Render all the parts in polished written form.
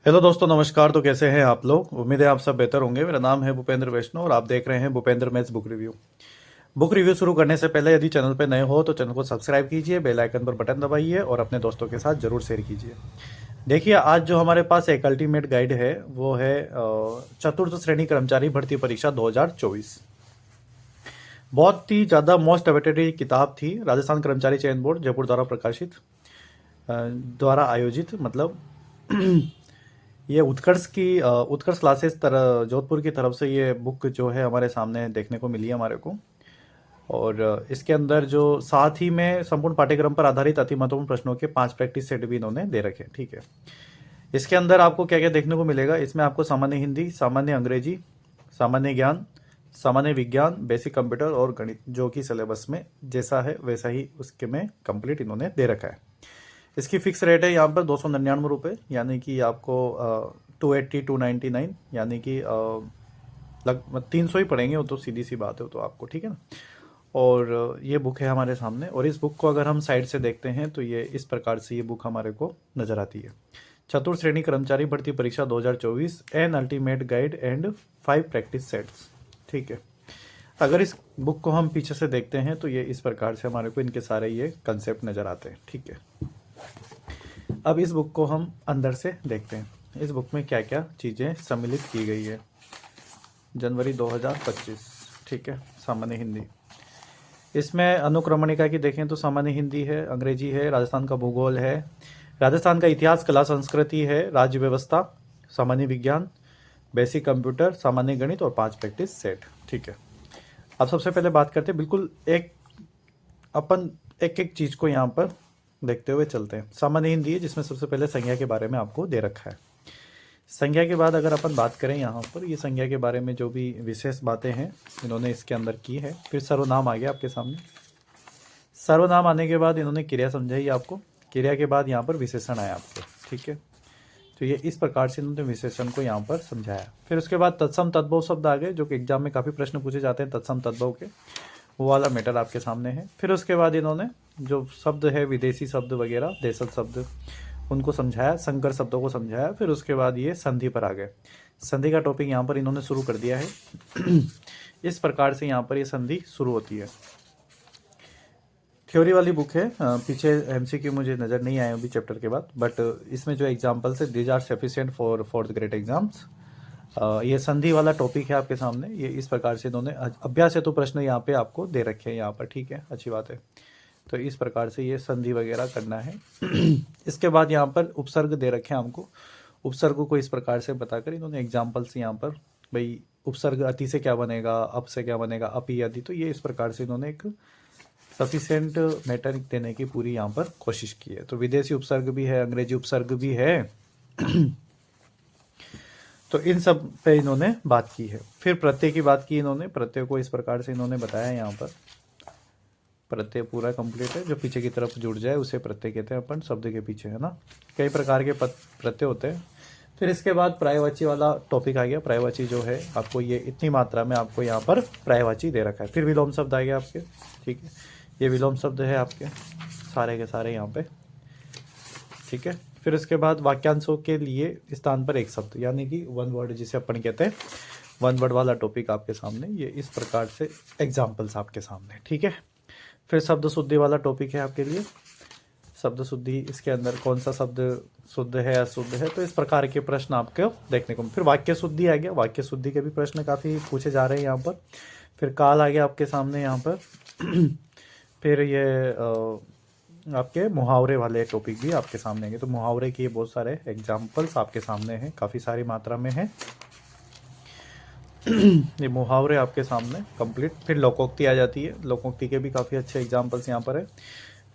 Hello दोस्तों, नमस्कार। तो कैसे हैं आप लोग? उम्मीद है आप सब बेहतर होंगे। मेरा नाम है भूपेंद्र वैष्णव और आप देख रहे हैं Bhupendra maths book review. Book review शुरू करने से पहले यदि चैनल पर नए हो तो चैनल को सब्सक्राइब कीजिए, बेल आइकन पर बटन दबाइए और अपने दोस्तों के साथ जरूर शेयर कीजिए। देखिए, आज जो हमारे पास एक अल्टीमेट गाइड है वो है चतुर्थ श्रेणी कर्मचारी भर्ती परीक्षा 2024। बहुत ही ज़्यादा मोस्ट अवेटेड किताब थी। राजस्थान कर्मचारी चयन बोर्ड जयपुर द्वारा प्रकाशित द्वारा आयोजित, मतलब ये उत्कर्ष क्लासेस तरह जोधपुर की तरफ से ये बुक जो है हमारे सामने देखने को मिली है हमारे को। और इसके अंदर जो साथ ही में संपूर्ण पाठ्यक्रम पर आधारित अति महत्वपूर्ण प्रश्नों के 5 प्रैक्टिस सेट भी इन्होंने दे रखे हैं। ठीक है, इसके अंदर आपको क्या क्या देखने को मिलेगा? इसमें आपको सामान्य हिंदी, सामान्य अंग्रेजी, सामान्य ज्ञान, सामान्य विज्ञान, बेसिक कंप्यूटर और गणित, जो कि सिलेबस में जैसा है वैसा ही उसके में कंप्लीट इन्होंने दे रखा है। इसकी फिक्स रेट है यहाँ पर 299 रुपये, यानी कि आपको 280 299, यानी कि लगभग 300 ही पड़ेंगे। वो तो सीधी सी बात है, वो तो आपको ठीक है ना। और ये बुक है हमारे सामने, और इस बुक को अगर हम साइड से देखते हैं तो ये इस प्रकार से ये बुक हमारे को नज़र आती है। चतुर्थ श्रेणी कर्मचारी भर्ती परीक्षा 2024 an ultimate guide and 5 practice sets. ठीक है, अगर इस बुक को हम पीछे से देखते हैं तो ये इस प्रकार से हमारे को इनके सारे ये कंसेप्ट नज़र आते हैं। ठीक है, अब इस बुक को हम अंदर से देखते हैं। इस बुक में क्या क्या चीज़ें सम्मिलित की गई है। जनवरी 2025। ठीक है, सामान्य हिंदी। इसमें अनुक्रमणिका की देखें तो सामान्य हिंदी है, अंग्रेजी है, राजस्थान का भूगोल है, राजस्थान का इतिहास, कला, संस्कृति है, राज्य व्यवस्था, सामान्य विज्ञान, बेसिक कंप्यूटर, सामान्य गणित और 5 प्रैक्टिस सेट। ठीक है, अब सबसे पहले बात करते हैं, बिल्कुल अपन एक एक चीज़ को यहाँ पर देखते हुए चलते हैं। सामान्य हिंदी है, जिसमें सबसे पहले संज्ञा के बारे में आपको दे रखा है। संज्ञा के बाद अगर अपन बात करें यहाँ पर, ये संज्ञा के बारे में जो भी विशेष बातें हैं इन्होंने इसके अंदर की है। फिर सर्वनाम आ गया आपके सामने। सर्वनाम आने के बाद इन्होंने क्रिया समझाई आपको। क्रिया के बाद यहाँ पर विशेषण आया आपको। ठीक है, तो ये इस प्रकार से इन्होंने विशेषण को यहाँ पर समझाया। फिर उसके बाद तत्सम तद्भव शब्द आ गए, जो कि एग्जाम में काफ़ी प्रश्न पूछे जाते हैं तत्सम तद्भव के, वो वाला मैटर आपके सामने है। फिर उसके बाद इन्होंने जो शब्द है, विदेशी शब्द वगैरह, देशज शब्द, उनको समझाया, संकर शब्दों को समझाया। फिर उसके बाद ये संधि पर आ गए। संधि का टॉपिक यहाँ पर इन्होंने शुरू कर दिया है। इस प्रकार से यहाँ पर ये संधि शुरू होती है। थ्योरी वाली बुक है, पीछे एमसीक्यू मुझे नज़र नहीं आए अभी चैप्टर के बाद, बट इसमें जो एग्जाम्पल्स है these are sufficient for fourth grade exams. ये संधि वाला टॉपिक है आपके सामने। ये इस प्रकार से इन्होंने अभ्यास हेतु प्रश्न यहाँ पे आपको दे रखे हैं यहाँ पर। ठीक है, अच्छी बात है। तो इस प्रकार से ये संधि वगैरह करना है। इसके बाद यहाँ पर उपसर्ग दे रखे हैं हमको। उपसर्ग को इस प्रकार से बताकर इन्होंने एग्जाम्पल्स यहाँ पर, भाई उपसर्ग अति से क्या बनेगा, अप से क्या बनेगा, अपि यदि, तो ये इस प्रकार से इन्होंने एक सफिशिएंट मैटर देने की पूरी यहाँ पर कोशिश की है। तो विदेशी उपसर्ग भी है, अंग्रेजी उपसर्ग भी है। तो इन सब पे इन्होंने बात की है। फिर प्रत्यय की बात की इन्होंने। प्रत्यय को इस प्रकार से इन्होंने बताया यहाँ पर। प्रत्यय पूरा कंप्लीट है, जो पीछे की तरफ जुड़ जाए उसे प्रत्यय कहते हैं अपन, शब्द के पीछे, है ना। कई प्रकार के प्रत्यय होते हैं। फिर इसके बाद पर्यायवाची वाला टॉपिक आ गया। पर्यायवाची जो है आपको ये इतनी मात्रा में आपको यहाँ पर पर्यायवाची दे रखा है। फिर विलोम शब्द आ गया आपके। ठीक है, ये विलोम शब्द है आपके सारे के सारे यहाँ पे। ठीक है, फिर उसके बाद वाक्यांशों के लिए स्थान पर एक शब्द, यानी कि वन वर्ड जिसे अपन कहते हैं, वन वर्ड वाला टॉपिक आपके सामने। ये इस प्रकार से एग्जाम्पल्स आपके सामने। ठीक है, फिर शब्द शुद्धि वाला टॉपिक है आपके लिए। शब्द शुद्धि, इसके अंदर कौन सा शब्द शुद्ध है अशुद्ध है, तो इस प्रकार के प्रश्न आपको देखने को। फिर वाक्य शुद्धि आ गया। वाक्य शुद्धि के भी प्रश्न काफ़ी पूछे जा रहे हैं यहाँ पर। फिर काल आ गया आपके सामने यहाँ पर। फिर ये आपके मुहावरे वाले टॉपिक भी आपके सामने हैं। तो मुहावरे के बहुत सारे एग्जाम्पल्स आपके सामने हैं, काफ़ी सारी मात्रा में है। ये मुहावरे आपके सामने कंप्लीट। फिर लोकोक्ति आ जाती है। लोकोक्ति के भी काफ़ी अच्छे एग्जाम्पल्स यहाँ पर है।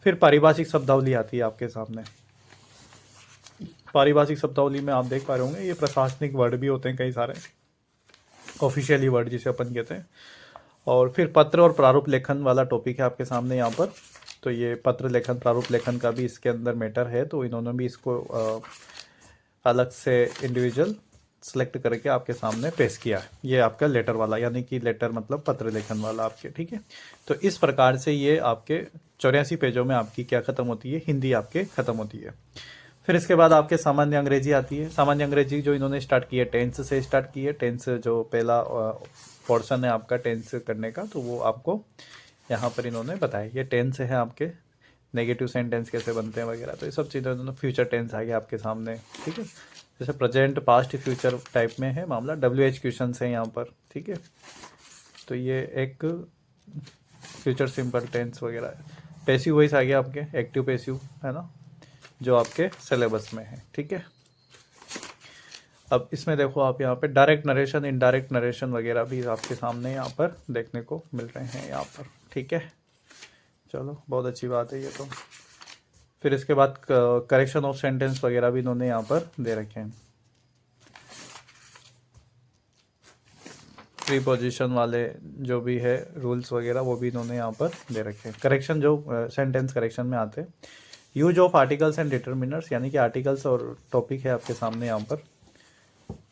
फिर पारिभाषिक शब्दावली आती है आपके सामने। पारिभाषिक शब्दावली में आप देख पा रहे होंगे, ये प्रशासनिक वर्ड भी होते हैं कई सारे, ऑफिशियली वर्ड जिसे अपन कहते हैं। और फिर पत्र और प्रारूप लेखन वाला टॉपिक है आपके सामने यहाँ पर। तो ये पत्र लेखन, प्रारूप लेखन का भी इसके अंदर मैटर है। तो इन्होंने भी इसको अलग से इंडिविजुअल सेलेक्ट करके आपके सामने पेश किया है। ये आपका लेटर वाला, यानी कि लेटर मतलब पत्र लेखन वाला आपके। ठीक है, तो इस प्रकार से ये आपके 84 पेजों में आपकी क्या ख़त्म होती है, हिंदी आपके ख़त्म होती है। फिर इसके बाद आपके सामान्य अंग्रेजी आती है। सामान्य अंग्रेजी जो इन्होंने स्टार्ट की है टेंस से स्टार्ट की है। टेंस जो पहला पोर्शन है आपका टेंस करने का, तो वो आपको यहाँ पर इन्होंने बताया। ये टेंस है आपके, नेगेटिव सेंटेंस कैसे बनते हैं वगैरह, तो ये सब चीज़ें इन्होंने। फ्यूचर टेंस आ गया आपके सामने, ठीक है। जैसे प्रेजेंट, पास्ट, फ्यूचर टाइप में है मामला। WH क्वेश्चन है यहाँ पर, ठीक है। तो ये एक फ्यूचर सिंपल टेंस वगैरह है। पैसिव वॉइस आ गया आपके, एक्टिव पैसिव, है ना, जो आपके सिलेबस में है, ठीक है। अब इसमें देखो आप यहाँ पे डायरेक्ट नरेशन, इनडायरेक्ट नरेशन वगैरह भी आपके सामने यहाँ पर देखने को मिल रहे हैं यहाँ पर, ठीक है। चलो बहुत अच्छी बात है ये तो। फिर इसके बाद करेक्शन ऑफ सेंटेंस वगैरह भी इन्होंने यहाँ पर दे रखे हैं। प्रीपोजिशन वाले जो भी है रूल्स वगैरह वो भी इन्होंने यहाँ पर दे रखे हैं। करेक्शन जो सेंटेंस करेक्शन में आते हैं। Use of articles and determiners, यानी कि आर्टिकल्स और टॉपिक है आपके सामने यहाँ पर।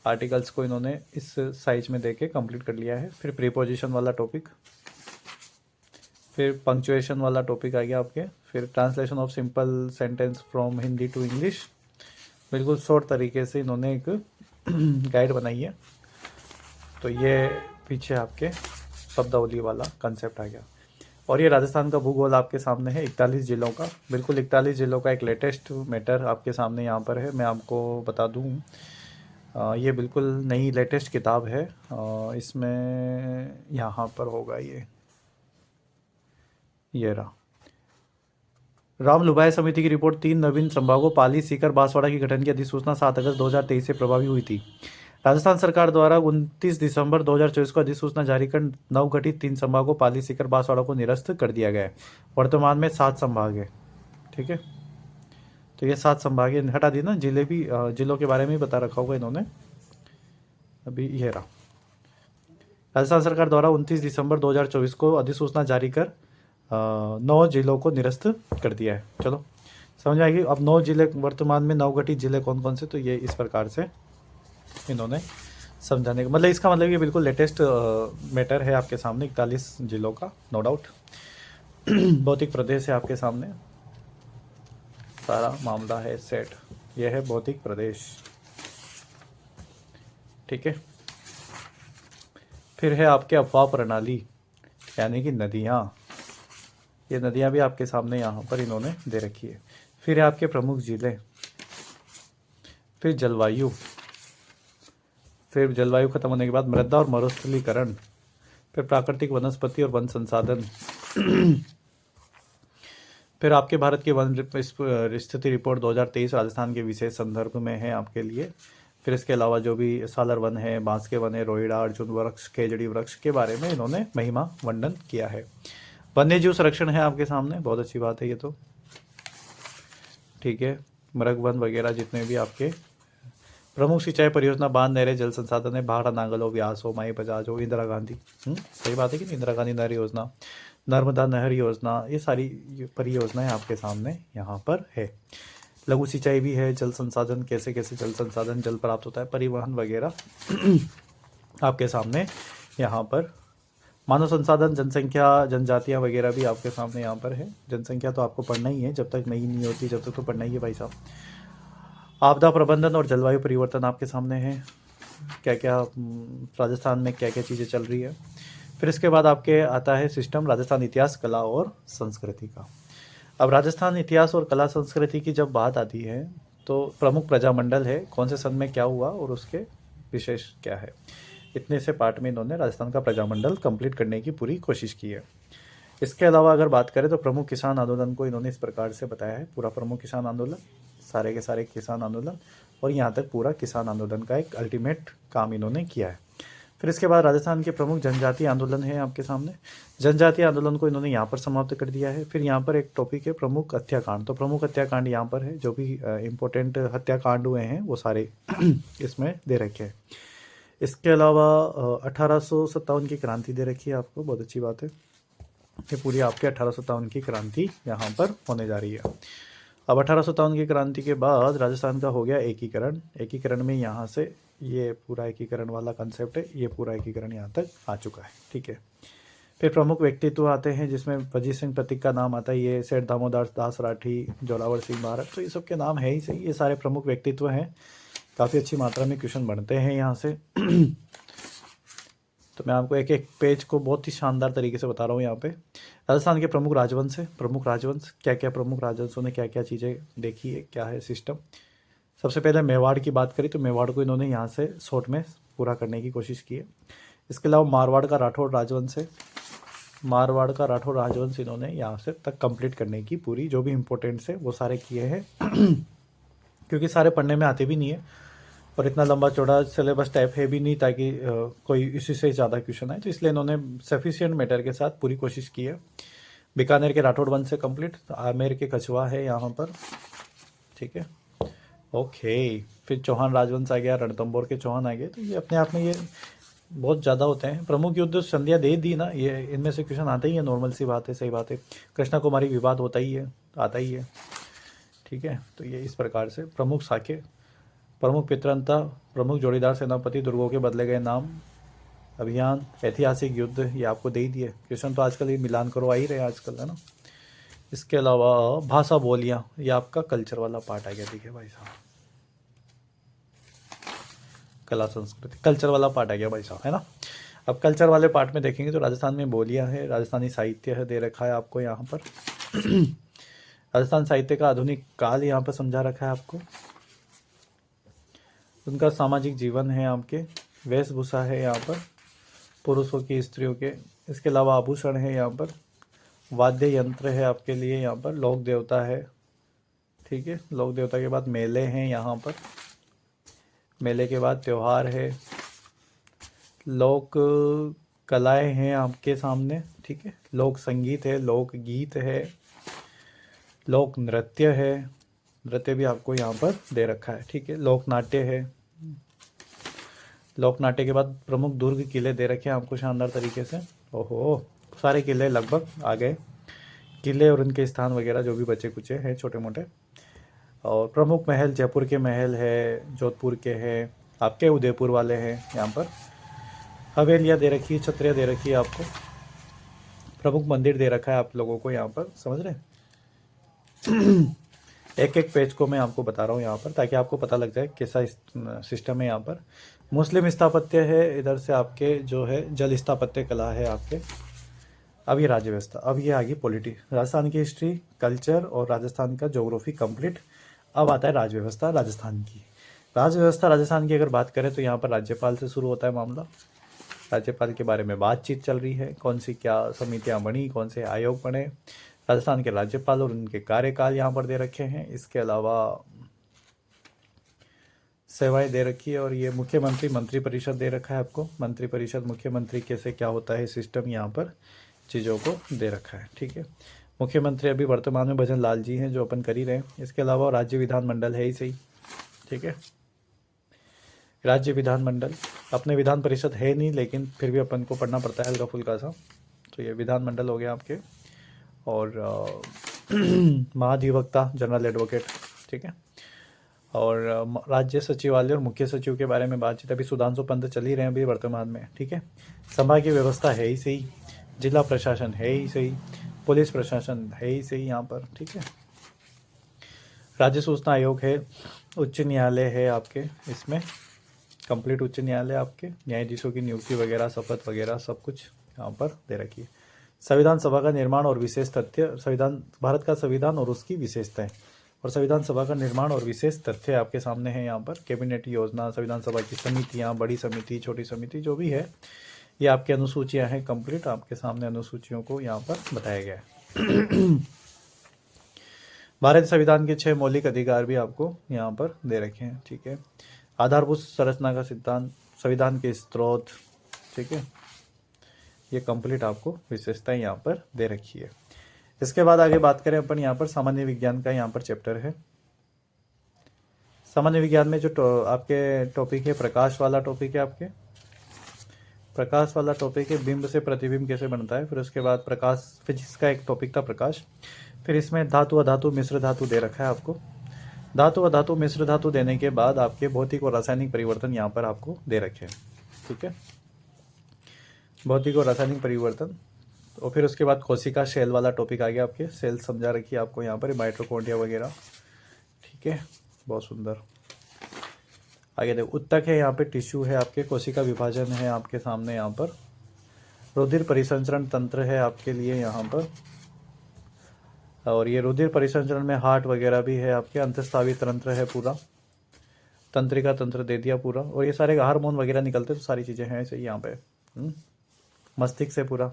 आर्टिकल्स को इन्होंने इस साइज में देके कंप्लीट कर लिया है। फिर प्रीपोजिशन वाला टॉपिक, फिर पंक्चुएशन वाला टॉपिक आ गया आपके। फिर translation of simple sentence from Hindi to English, बिल्कुल शॉर्ट तरीके से इन्होंने एक गाइड बनाई है। तो ये पीछे आपके शब्दावली वाला कंसेप्ट आ गया। और ये राजस्थान का भूगोल आपके सामने है, 41 जिलों का, बिल्कुल 41 जिलों का एक लेटेस्ट मैटर आपके सामने यहाँ पर है। मैं आपको बता दूँ, ये बिल्कुल नई लेटेस्ट किताब है। इसमें यहाँ पर होगा ये रहा। राम लुभाय समिति की रिपोर्ट 3 नवीन संभागों पाली, सीकर, बांसवाड़ा की गठन की अधिसूचना 7 अगस्त 2023 से प्रभावी हुई थी। राजस्थान सरकार द्वारा 29 दिसंबर 2024 को अधिसूचना जारी कर नवगठित 3 संभागों पाली, सीकर, बांसवाड़ा को निरस्त कर दिया गया है। वर्तमान में 7 संभाग है, ठीक है। तो ये 7 संभाग हटा दी ना, जिले भी जिलों के बारे में ही बता रखा होगा इन्होंने। अभी ये रहा, राजस्थान सरकार द्वारा 29 दिसंबर 2024 को अधिसूचना जारी कर 9 जिलों को निरस्त कर दिया है। चलो समझ में आएगी। अब 9 जिले वर्तमान में नवगठित जिले कौन कौन से, तो ये इस प्रकार से इन्होंने समझाने का मतलब, इसका मतलब ये बिल्कुल लेटेस्ट मैटर है आपके सामने। 41 जिलों का, नो डाउट। भौतिक प्रदेश है आपके सामने, सारा मामला है सेट। यह है भौतिक प्रदेश, ठीक है। फिर है आपके अफवाह प्रणाली, यानी कि नदियाँ। ये नदियाँ भी आपके सामने यहाँ पर इन्होंने दे रखी है। फिर है आपके प्रमुख जिले, फिर जलवायु, फिर जलवायु खत्म होने के बाद मृदा और मरुस्थलीकरण, फिर प्राकृतिक वनस्पति और वन संसाधन, फिर आपके भारत की वन स्थिति रिपोर्ट 2023 राजस्थान के विशेष संदर्भ में है आपके लिए। फिर इसके अलावा जो भी सालर वन है, बांस के वन है, रोहिड़ा, अर्जुन वृक्ष, खेजड़ी वृक्ष के बारे में इन्होंने महिमा वर्णन किया है। वन्य जीव संरक्षण है आपके सामने, बहुत अच्छी बात है ये तो, ठीक है। मृग वन वगैरह जितने भी आपके प्रमुख सिंचाई परियोजना, बांध, नहरें, जल संसाधन है, भाड़ा, नांगलो, व्यास हो, माई बजाज हो, इंदिरा गांधी, सही बात है कि इंदिरा गांधी नहर योजना, नर्मदा नहर योजना, ये सारी परियोजनाएं आपके सामने यहाँ पर है। लघु सिंचाई भी है, जल संसाधन, कैसे कैसे जल संसाधन, जल प्राप्त होता है, परिवहन वगैरह आपके सामने यहाँ पर। मानव संसाधन, जनसंख्या, जनजातियाँ वगैरह भी आपके सामने यहाँ पर है। जनसंख्या तो आपको पढ़ना ही है, जब तक नई नहीं होती जब तक तो पढ़ना ही है भाई साहब। आपदा प्रबंधन और जलवायु परिवर्तन आपके सामने है, क्या क्या राजस्थान में क्या क्या चीज़ें चल रही है। फिर इसके बाद आपके आता है सिस्टम राजस्थान इतिहास, कला और संस्कृति का। अब राजस्थान इतिहास और कला संस्कृति की जब बात आती है तो प्रमुख प्रजामंडल है, कौन से सन में क्या हुआ और उसके विशेष क्या है, इतने से पार्ट में इन्होंने राजस्थान का प्रजामंडल कंप्लीट करने की पूरी कोशिश की है। इसके अलावा अगर बात करें तो प्रमुख किसान आंदोलन को इन्होंने इस प्रकार से बताया है, पूरा प्रमुख किसान आंदोलन, सारे के सारे किसान आंदोलन, और यहाँ तक पूरा किसान आंदोलन का एक अल्टीमेट काम इन्होंने किया है। फिर इसके बाद राजस्थान के प्रमुख जनजातीय आंदोलन है आपके सामने, जनजातीय आंदोलन को इन्होंने यहाँ पर समाप्त कर दिया है। फिर यहाँ पर एक टॉपिक है प्रमुख हत्याकांड, तो प्रमुख हत्याकांड यहाँ पर है, जो भी इम्पोर्टेंट हत्याकांड हुए हैं वो सारे इसमें दे रखे हैं। इसके अलावा 1857 की क्रांति दे रखी है आपको, बहुत अच्छी बात है। ये पूरी आपके 1857 की क्रांति यहाँ पर होने जा रही है। अब 1857 की क्रांति के बाद राजस्थान का हो गया एकीकरण। एकीकरण में यहाँ से ये पूरा एकीकरण वाला कंसेप्ट है, ये पूरा एकीकरण यहाँ तक आ चुका है, ठीक है। फिर प्रमुख व्यक्तित्व आते हैं जिसमें अजीत सिंह प्रतीक का नाम आता है, ये सेठ दामोदर दास राठी, जोरावर सिंह भारत, तो ये सब के नाम है ही सही, ये सारे प्रमुख व्यक्तित्व हैं। काफ़ी अच्छी मात्रा में क्वेश्चन बनते हैं यहाँ से। तो मैं आपको एक एक पेज को बहुत ही शानदार तरीके से बता रहा हूँ यहाँ पे। राजस्थान के प्रमुख राजवंश है, प्रमुख राजवंश क्या क्या, प्रमुख राजवंशों ने क्या क्या चीज़ें देखी है, क्या है सिस्टम। सबसे पहले मेवाड़ की बात करी तो मेवाड़ को इन्होंने यहाँ से शॉर्ट में पूरा करने की कोशिश की है। इसके अलावा मारवाड़ का राठौड़ राजवंश है, मारवाड़ का राठौड़ राजवंश इन्होंने यहाँ से तक कंप्लीट करने की पूरी जो भी इम्पोर्टेंट्स है वो सारे किए हैं। क्योंकि सारे पढ़ने में आते भी नहीं है और इतना लंबा चौड़ा सिलेबस टाइप है भी नहीं ताकि कोई इसी से ज़्यादा क्वेश्चन आए, तो इसलिए इन्होंने सफिशिएंट मैटर के साथ पूरी कोशिश की है। बीकानेर के राठौड़ वंश से कंप्लीट, आमेर के कछुआ है यहाँ पर, ठीक है, ओके। फिर चौहान राजवंश आ गया, रणथंभौर के चौहान आ गए, तो ये अपने आप में ये बहुत ज़्यादा होते हैं। प्रमुख युद्ध संध्या दे दी ना, ये इनमें से क्वेश्चन आते ही है, नॉर्मल सी बात है, सही बात है। कृष्णा कुमारी विवाद होता ही है, आता ही है, ठीक है। तो ये इस प्रकार से प्रमुख साके, प्रमुख पितरंता, प्रमुख जोड़ीदार सेनापति, दुर्गों के बदले गए नाम, अभियान, ऐतिहासिक युद्ध, ये आपको दे ही दिए क्वेश्चन। तो आजकल ये मिलान करो आ ही रहे आजकल, है ना। इसके अलावा भाषा बोलियाँ, ये आपका कल्चर वाला पार्ट आ गया, देखिए भाई साहब, कला संस्कृति कल्चर वाला पार्ट आ गया भाई साहब, है ना। अब कल्चर वाले पार्ट में देखेंगे तो राजस्थान में बोलियाँ है, राजस्थानी साहित्य है, दे रखा है आपको यहाँ पर। राजस्थान साहित्य का आधुनिक काल यहाँ पर समझा रखा है आपको। उनका सामाजिक जीवन है, आपके वेशभूषा है यहाँ पर, पुरुषों की, स्त्रियों के। इसके अलावा आभूषण है यहाँ पर, वाद्य यंत्र है आपके लिए यहाँ पर, लोक देवता है, ठीक है। लोक देवता के बाद मेले हैं यहाँ पर, मेले के बाद त्यौहार है, लोक कलाएं हैं आपके सामने, ठीक है। लोक संगीत है, लोक गीत है, लोक नृत्य है, नृत्य भी आपको यहाँ पर दे रखा है, ठीक है। लोक नाट्य है, लोक नाट्य के बाद प्रमुख दुर्ग किले दे रखे हैं आपको शानदार तरीके से। ओहो, सारे किले लगभग आ गए, किले और उनके स्थान वगैरह जो भी बचे कुचे हैं छोटे मोटे। और प्रमुख महल, जयपुर के महल है, जोधपुर के हैं, आपके उदयपुर वाले हैं यहाँ पर। हवेलियाँ दे रखी है, छत्रियाँ दे रखी है आपको, प्रमुख मंदिर दे रखा है आप लोगों को यहाँ पर, समझ रहे हैं। एक एक पेज को मैं आपको बता रहा हूँ यहाँ पर ताकि आपको पता लग जाए कैसा सिस्टम है यहाँ पर। मुस्लिम स्थापत्य है, इधर से आपके जो है जल स्थापत्य कला है आपके। अब ये राज्य व्यवस्था, अब ये आ गई पॉलिटी, राजस्थान की हिस्ट्री, कल्चर और राजस्थान का ज्योग्राफी कंप्लीट। अब आता है राज्य व्यवस्था राजस्थान की। राज्य व्यवस्था राजस्थान की अगर बात करें तो यहाँ पर राज्यपाल से शुरू होता है मामला। राज्यपाल के बारे में बातचीत चल रही है, कौन सी क्या समितियाँ बनी, कौन से आयोग बने, राजस्थान के राज्यपाल और उनके कार्यकाल यहाँ पर दे रखे हैं। इसके अलावा सेवाएं दे रखी है और ये मुख्यमंत्री मंत्री परिषद दे रखा है आपको, मंत्री परिषद, मुख्यमंत्री कैसे क्या होता है सिस्टम यहाँ पर चीज़ों को दे रखा है, ठीक है। मुख्यमंत्री अभी वर्तमान में भजन लाल जी हैं जो अपन कर ही रहे हैं। इसके अलावा राज्य विधानमंडल है ही सही, ठीक है। राज्य विधानमंडल, अपने विधान परिषद है नहीं लेकिन फिर भी अपन को पढ़ना पड़ता है हल्का फुल्का सा, तो ये विधानमंडल हो गया आपके। और महाधिवक्ता, जनरल एडवोकेट, ठीक है। और राज्य सचिवालय और मुख्य सचिव के बारे में बातचीत अभी सुधांशु पंत चल ही रहे हैं अभी वर्तमान में, ठीक है। संभागीय व्यवस्था है ही सही, जिला प्रशासन है ही सही, पुलिस प्रशासन है ही सही यहाँ पर, ठीक है। राज्य सूचना आयोग है, उच्च न्यायालय है आपके इसमें, कंप्लीट उच्च न्यायालय आपके, न्यायाधीशों की नियुक्ति वगैरह, शपथ वगैरह सब कुछ यहाँ पर दे रखी है। संविधान सभा का निर्माण और विशेष तथ्य, संविधान, भारत का संविधान और उसकी विशेषताएं, और संविधान सभा का निर्माण और विशेष तथ्य आपके सामने है यहाँ पर। कैबिनेट योजना, संविधान सभा की समितियाँ, बड़ी समिति, छोटी समिति जो भी है, ये आपकी अनुसूचियाँ हैं कंप्लीट, आपके सामने अनुसूचियों को यहाँ पर बताया गया है। भारतीय संविधान के 6 मौलिक अधिकार भी आपको यहाँ पर दे रखे हैं, ठीक है। आधारभूत संरचना का सिद्धांत, संविधान के स्रोत, ठीक है, ये कंप्लीट आपको विशेषताएं यहाँ पर दे रखी है। इसके बाद आगे बात करें अपन यहाँ पर सामान्य विज्ञान का, यहाँ पर चैप्टर है। सामान्य विज्ञान में जो आपके टॉपिक है, प्रकाश वाला टॉपिक है आपके, प्रकाश वाला टॉपिक है, बिंब से प्रतिबिंब कैसे बनता है। फिर उसके बाद प्रकाश, फिजिक्स का एक टॉपिक था प्रकाश। फिर इसमें धातु अधातु मिश्र धातु दे रखा है आपको। धातु अधातु मिश्र धातु देने के बाद आपके भौतिक और रासायनिक परिवर्तन यहाँ पर आपको दे रखे हैं, ठीक है। भौतिक और रासायनिक परिवर्तन, और फिर उसके बाद कोशिका सेल वाला टॉपिक आ गया, आपके सेल समझा रखी है आपको यहाँ पर, माइटोकॉन्ड्रिया वगैरह। ठीक है, बहुत सुंदर। आगे देखो, उत्तक है यहाँ पे, टिश्यू है आपके, कोशिका विभाजन है आपके सामने यहाँ पर, रुधिर परिसंचरण तंत्र है आपके लिए यहाँ पर, और ये रुधिर परिसंचरण में हार्ट वगैरह भी है आपके, अंतस्रावी तंत्र है पूरा, तंत्रिका तंत्र दे दिया पूरा, और ये सारे हार्मोन वगैरह निकलते तो सारी चीज़ें हैं ऐसे यहाँ पे। मस्तिष्क से पूरा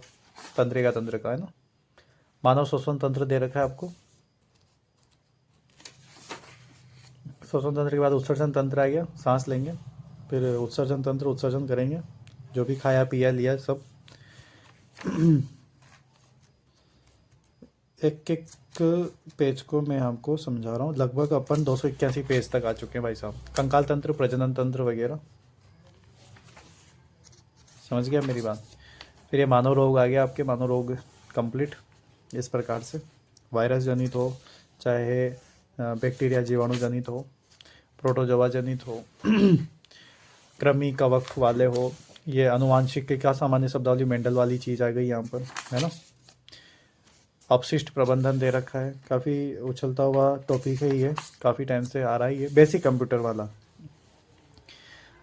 तंत्रिका तंत्र का है ना। मानव श्वसन तंत्र दे रखा है आपको, श्वसन तंत्र के बाद उत्सर्जन तंत्र आ गया, सांस लेंगे, फिर उत्सर्जन तंत्र, उत्सर्जन करेंगे जो भी खाया पिया लिया सब। एक एक पेज को मैं आपको समझा रहा हूँ, लगभग अपन 281 पेज तक आ चुके हैं भाई साहब। कंकाल तंत्र, प्रजनन तंत्र वगैरह, समझ गया मेरी बात। फिर ये मानव रोग आ गया आपके, मानव रोग कंप्लीट इस प्रकार से, वायरस जनित हो, चाहे बैक्टीरिया जीवाणु जनित हो, प्रोटोजोआ जनित हो, कृमि कवक वाले हो, ये अनुवांशिक का सामान्य शब्दावली मेंडल वाली चीज़ आ गई यहाँ पर, है ना। अपशिष्ट प्रबंधन दे रखा है, काफ़ी उछलता हुआ टॉपिक है ये, काफ़ी टाइम से आ रहा है ये, बेसिक कंप्यूटर वाला।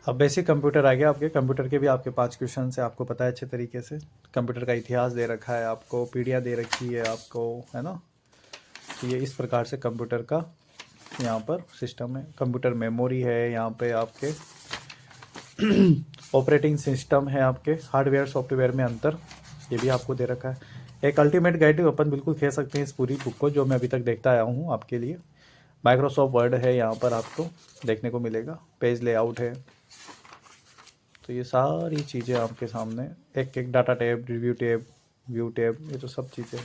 अब बेसिक कंप्यूटर आ गया आपके, कंप्यूटर के भी आपके 5 क्वेश्चन से आपको पता है अच्छे तरीके से। कंप्यूटर का इतिहास दे रखा है आपको, पीढ़ियाँ दे रखी है आपको, है ना। तो ये इस प्रकार से कंप्यूटर का यहाँ पर सिस्टम है। कंप्यूटर मेमोरी है यहाँ पे आपके, ऑपरेटिंग सिस्टम है आपके, हार्डवेयर सॉफ्टवेयर में अंतर, ये भी आपको दे रखा है। एक अल्टीमेट गाइड अपन बिल्कुल कह सकते हैं इस पूरी बुक को, जो मैं अभी तक देखता आया हूँ आपके लिए। माइक्रोसॉफ्ट वर्ड है यहाँ पर आपको देखने को मिलेगा, पेज लेआउट है, तो ये सारी चीज़ें आपके सामने, एक एक data tab, review tab, view tab, ये तो सब चीज़ें।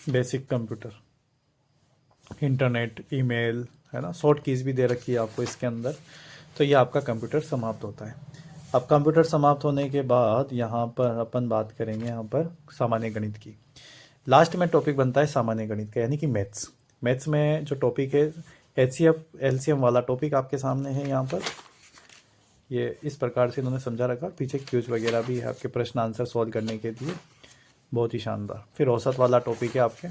बेसिक कंप्यूटर, इंटरनेट, ईमेल, है ना, शॉर्ट कीज़ भी दे रखी है आपको इसके अंदर। तो ये आपका कंप्यूटर समाप्त होता है। अब कंप्यूटर समाप्त होने के बाद यहाँ पर अपन बात करेंगे यहाँ पर सामान्य गणित की। लास्ट में टॉपिक बनता है सामान्य गणित का, यानी कि मैथ्स। मैथ्स में जो टॉपिक है HCF LCM वाला टॉपिक आपके सामने है यहाँ पर। ये इस प्रकार से इन्होंने समझा रखा, पीछे क्यूज वगैरह भी है आपके प्रश्न आंसर सॉल्व करने के लिए, बहुत ही शानदार। फिर औसत वाला टॉपिक है आपके,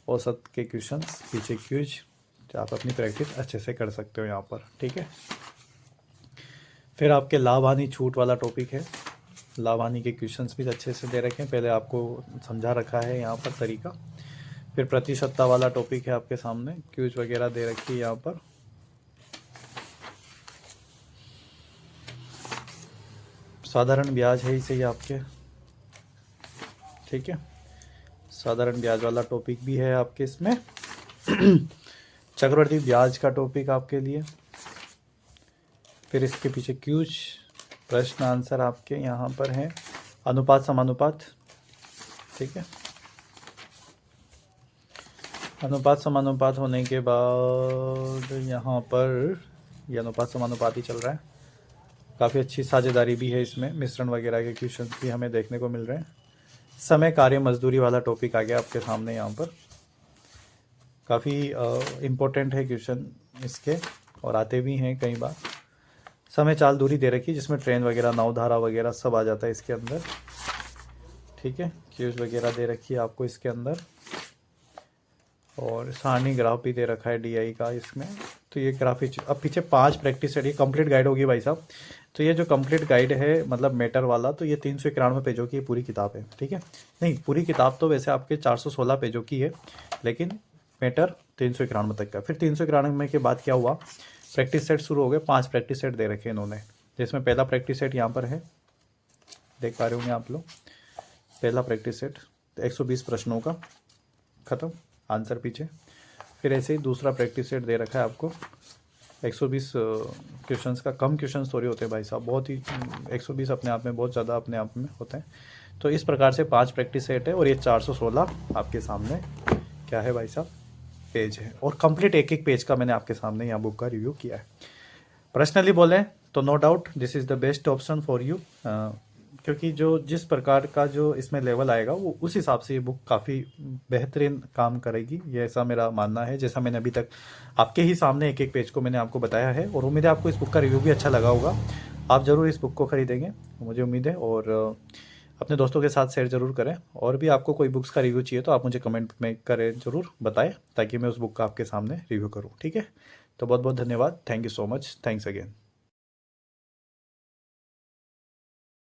औसत के क्वेश्चंस, पीछे क्यूज, तो आप अपनी प्रैक्टिस अच्छे से कर सकते हो यहाँ पर, ठीक है। फिर आपके लाभ हानि छूट वाला टॉपिक है, लाभ हानि के क्वेश्चंस भी अच्छे से दे रखे हैं, पहले आपको समझा रखा है यहाँ पर तरीका। फिर प्रतिशतता वाला टॉपिक है आपके सामने, क्यूज वगैरह दे रखी है यहाँ पर। साधारण ब्याज है इसे आपके, ठीक है, साधारण ब्याज वाला टॉपिक भी है आपके इसमें। चक्रवृद्धि ब्याज का टॉपिक आपके लिए। फिर इसके पीछे क्यूज, प्रश्न आंसर आपके यहाँ पर हैं, अनुपात समानुपात, ठीक है। अनुपात समानुपात होने के बाद यहाँ पर ये अनुपात समानुपात ही चल रहा है, काफ़ी अच्छी साझेदारी भी है इसमें, मिश्रण वगैरह के क्वेश्चन भी हमें देखने को मिल रहे हैं। समय, कार्य, मजदूरी वाला टॉपिक आ गया आपके सामने यहाँ पर, काफ़ी इम्पोर्टेंट है क्वेश्चन इसके, और आते भी हैं कई बार। समय, चाल, दूरी दे रखी है, जिसमें ट्रेन वगैरह, नवधारा वगैरह सब आ जाता है इसके अंदर, ठीक है। क्यूज वगैरह दे रखी है आपको इसके अंदर, और सारणी ग्राफ भी दे रखा है DI का इसमें। तो ये ग्राफी, अब पीछे 5 प्रैक्टिस सेट, ये कंप्लीट गाइड होगी भाई साहब। तो ये जो कंप्लीट गाइड है, मतलब मैटर वाला, तो ये 391 पेजों की पूरी किताब है, ठीक है। नहीं, पूरी किताब तो वैसे आपके 416 पेजों की है, लेकिन मैटर 391 तक का। फिर 391 के बाद क्या हुआ, प्रैक्टिस सेट शुरू हो गए, 5 प्रैक्टिस सेट दे रखे इन्होंने, जिसमें पहला प्रैक्टिस सेट यहाँ पर है, देख पा रहे होंगे आप लोग। पहला प्रैक्टिस सेट 120 प्रश्नों का, ख़त्म, आंसर पीछे। फिर ऐसे ही दूसरा प्रैक्टिस सेट दे रखा है आपको 120 क्वेश्चंस का। कम क्वेश्चंस थोड़ी होते हैं भाई साहब, बहुत ही 120 अपने आप में बहुत ज़्यादा अपने आप में होते हैं। तो इस प्रकार से 5 प्रैक्टिस सेट है, और ये 416 आपके सामने क्या है भाई साहब, पेज है। और कंप्लीट एक एक पेज का मैंने आपके सामने यहाँ बुक का रिव्यू किया है। पर्सनली बोलें तो no doubt this is the best option for you, क्योंकि जो जिस प्रकार का जो इसमें लेवल आएगा, वो उस हिसाब से ये बुक काफ़ी बेहतरीन काम करेगी, ये ऐसा मेरा मानना है। जैसा मैंने अभी तक आपके ही सामने एक एक पेज को मैंने आपको बताया है, और उम्मीद है आपको इस बुक का रिव्यू भी अच्छा लगा होगा। आप ज़रूर इस बुक को ख़रीदेंगे, मुझे उम्मीद है। और अपने दोस्तों के साथ शेयर ज़रूर करें। और भी आपको कोई बुक्स का रिव्यू चाहिए तो आप मुझे कमेंट में करें, ज़रूर बताएं, ताकि मैं उस बुक का आपके सामने रिव्यू करूं। ठीक है, तो बहुत बहुत धन्यवाद। Thank you so much. Thanks again.